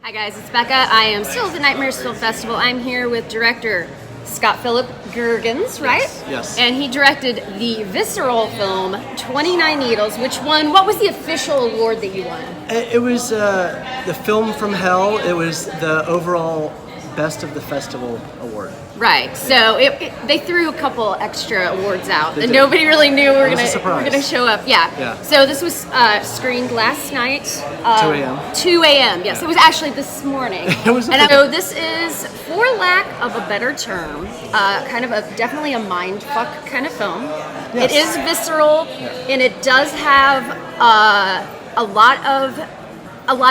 Hi guys, it's Becca. I am still at the Nightmares Film Festival. I'm here with director Scott Philip Goergens, right? Yes. And he directed the visceral film 29 Needles, which won, what was the official award that you won? It was the Film from Hell. It was the overall Best of the Festival award. Right. So they threw a couple extra awards out that did. nobody really knew were It was a surprise. gonna show up. Yeah. So this was screened last night. 2 a.m. 2 a.m. Yes, it was actually this morning. It was. And so this is, for lack of a better term, kind of definitely a mind fuck kind of film. Yes. It is visceral, and it does have a lot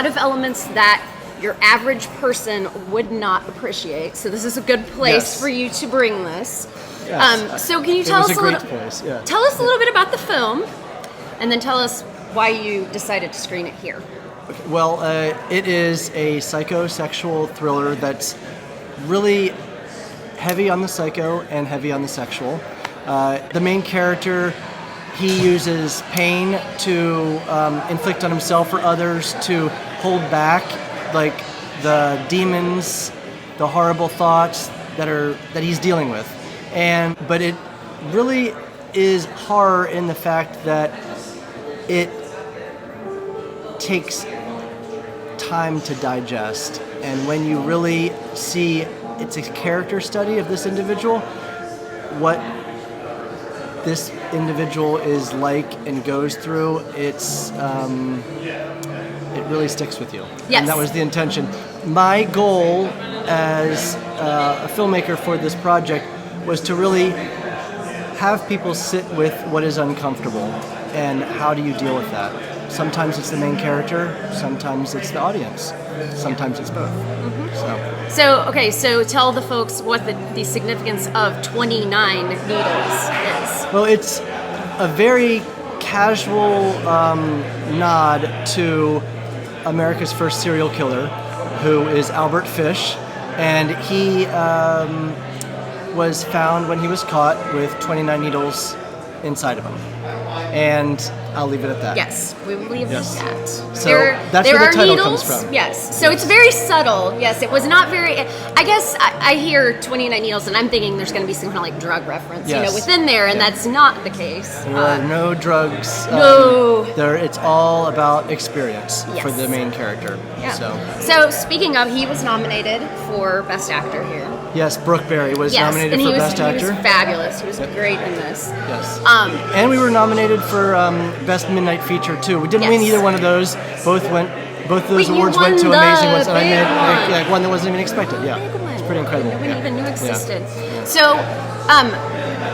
of elements that your average person would not appreciate. So this is a good place for you to bring this. Yes. So can you tell us a little? Place, yeah. Tell us a little bit about the film, and then tell us why you decided to screen it here. Okay. Well, it is a psychosexual thriller that's really heavy on the psycho and heavy on the sexual. The main character, he uses pain to inflict on himself or others, to hold back like the demons, the horrible thoughts that he's dealing with. But it really is horror in the fact that it takes time to digest. And when you really see, it's a character study of this individual, what this individual is like and goes through, it really sticks with you. Yes. And that was the intention. My goal as a filmmaker for this project was to really have people sit with what is uncomfortable and how do you deal with that. Sometimes it's the main character, sometimes it's the audience, sometimes it's both. Mm-hmm. So tell the folks what the significance of 29 Needles is. Well, it's a very casual nod to America's first serial killer, who is Albert Fish, and he was found when he was caught with 29 needles inside of him. And I'll leave it at that. Yes, we will leave it at that. So that's where the title comes from. Yes, so it's very subtle. Yes, it was not very. I guess I hear 29 needles and I'm thinking there's going to be some kind of like drug reference, within there, and that's not the case. There are no drugs. No. It's all about experience for the main character. Yeah. So speaking of, he was nominated for Best Actor here. Yes, Brooke Berry was nominated for Best Actor. He was fabulous. He was great in this. Yes. And we were nominated for Best Midnight Feature too. We didn't win either one of those. Both of those awards went to amazing ones, and I made one that wasn't even expected. Yeah, it's pretty incredible. Nobody even knew existed. Yeah. So,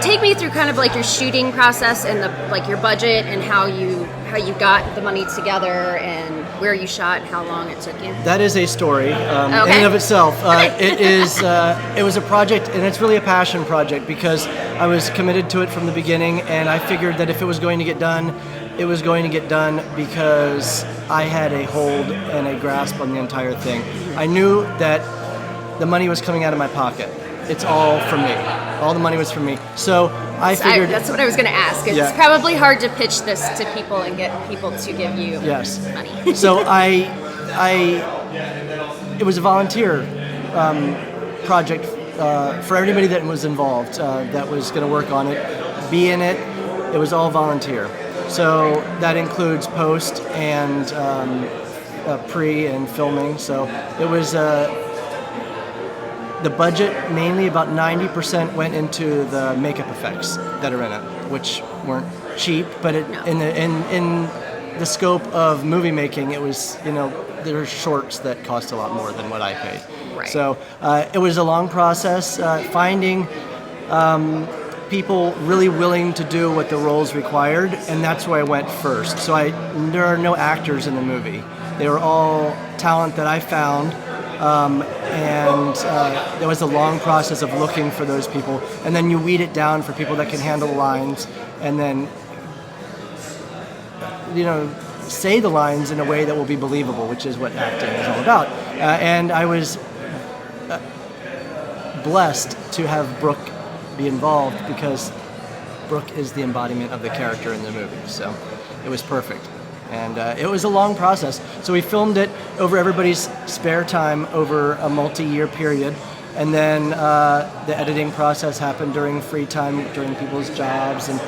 take me through kind of like your shooting process and your budget and how you got the money together and where you shot and how long it took you. That is a story in and of itself. It was a project, and it's really a passion project because I was committed to it from the beginning, and I figured that if it was going to get done, it was going to get done because I had a hold and a grasp on the entire thing. I knew that the money was coming out of my pocket. It's all from me. All the money was from me. So I figured... that's what I was going to ask. It's probably hard to pitch this to people and get people to give you money. So it was a volunteer project for everybody that was involved, that was going to work on it, be in it. It was all volunteer. So that includes post and pre and filming. So it was... the budget, mainly about 90% went into the makeup effects that are in it, which weren't cheap, but in the scope of movie making, it was, there are shorts that cost a lot more than what I paid. Right. So it was a long process, finding people really willing to do what the roles required, and that's where I went first. So there are no actors in the movie. They were all talent that I found. There was a long process of looking for those people, and then you weed it down for people that can handle lines, and then say the lines in a way that will be believable, which is what acting is all about. And I was blessed to have Brooke be involved because Brooke is the embodiment of the character in the movie, so it was perfect. And it was a long process. So we filmed it over everybody's spare time over a multi-year period. And then the editing process happened during free time, during people's jobs. And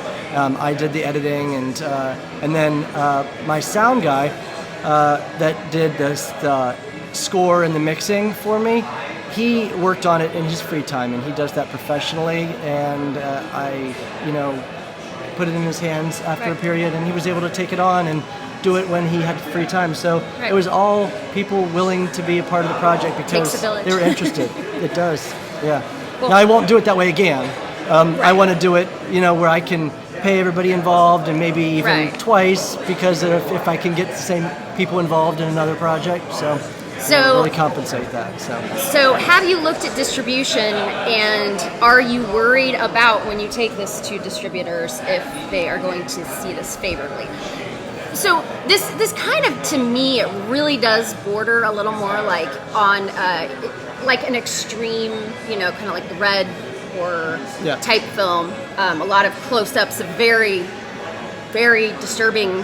I did the editing. And then my sound guy that did the score and the mixing for me, he worked on it in his free time. And he does that professionally. And I, put it in his hands after a period. And he was able to take it on and do it when he had free time. So it was all people willing to be a part of the project because they were interested. It does, yeah. Well, now I won't do it that way again. I want to do it, where I can pay everybody involved and maybe even twice because if I can get the same people involved in another project. So really compensate that. So have you looked at distribution, and are you worried about when you take this to distributors if they are going to see this favorably? So this kind of, to me, it really does border a little more like on like an extreme, kind of like the Red horror type film. A lot of close-ups of very, very disturbing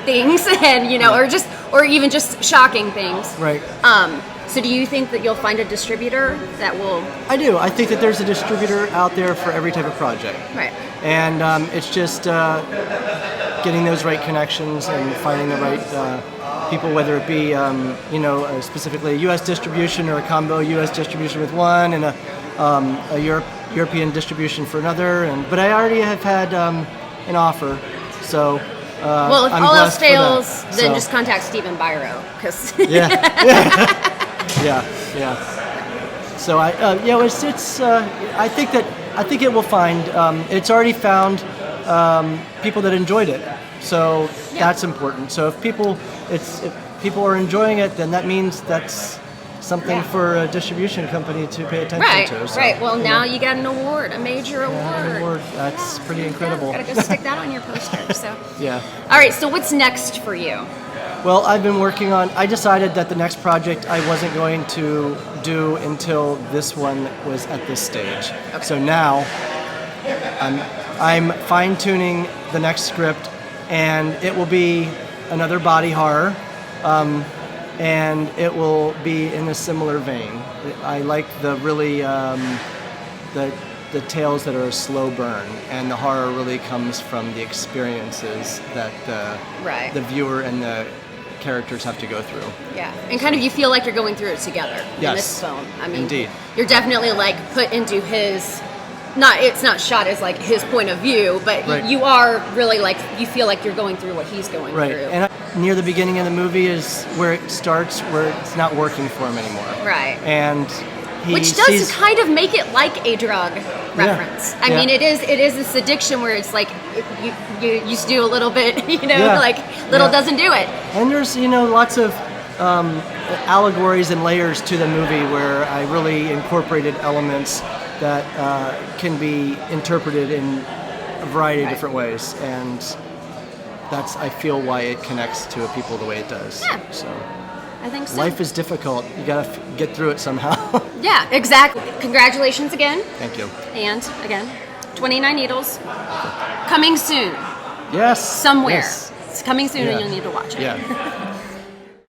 things, and or even just shocking things. Right. So do you think that you'll find a distributor that will? I do. I think that there's a distributor out there for every type of project. Right. And it's just getting those right connections and finding the right people, whether it be, specifically a U.S. distribution or a combo U.S. distribution with one and a European distribution for another. But I already have had an offer, so well, if I'm all else blessed fails, then just contact Stephen Byro, because yeah. So I think it will find. It's already found people that enjoyed it, so that's important. So if people are enjoying it, then that means that's something for a distribution company to pay attention to. So, right. Well, now you got an award, a major award. An award. That's pretty incredible. Gotta go stick that on your poster. So. Yeah. All right. So what's next for you? Well, I've been working on. I decided that the next project I wasn't going to do until this one was at this stage. Okay. So now I'm fine-tuning the next script, and it will be another body horror, and it will be in a similar vein. I like the really the tales that are a slow burn, and the horror really comes from the experiences that the viewer and the characters have to go through. Yeah, and kind of you feel like you're going through it together in this film. I mean, indeed. You're definitely like put into his. It's not shot as like his point of view, but you are really like, you feel like you're going through what he's going through. And near the beginning of the movie is where it starts, where it's not working for him anymore. Right. And which does kind of make it like a drug reference. I mean, it is this addiction where it's like you used to do a little bit, like little doesn't do it. And there's lots of allegories and layers to the movie where I really incorporated elements that can be interpreted in a variety of different ways, and that's, I feel, why it connects to people the way it does. Yeah. So I think so. Life is difficult. You gotta get through it somehow. Yeah, exactly. Congratulations again. Thank you. And again, 29 Needles, coming soon. Yes. Somewhere. Yes. It's coming soon, and you'll need to watch it. Yeah.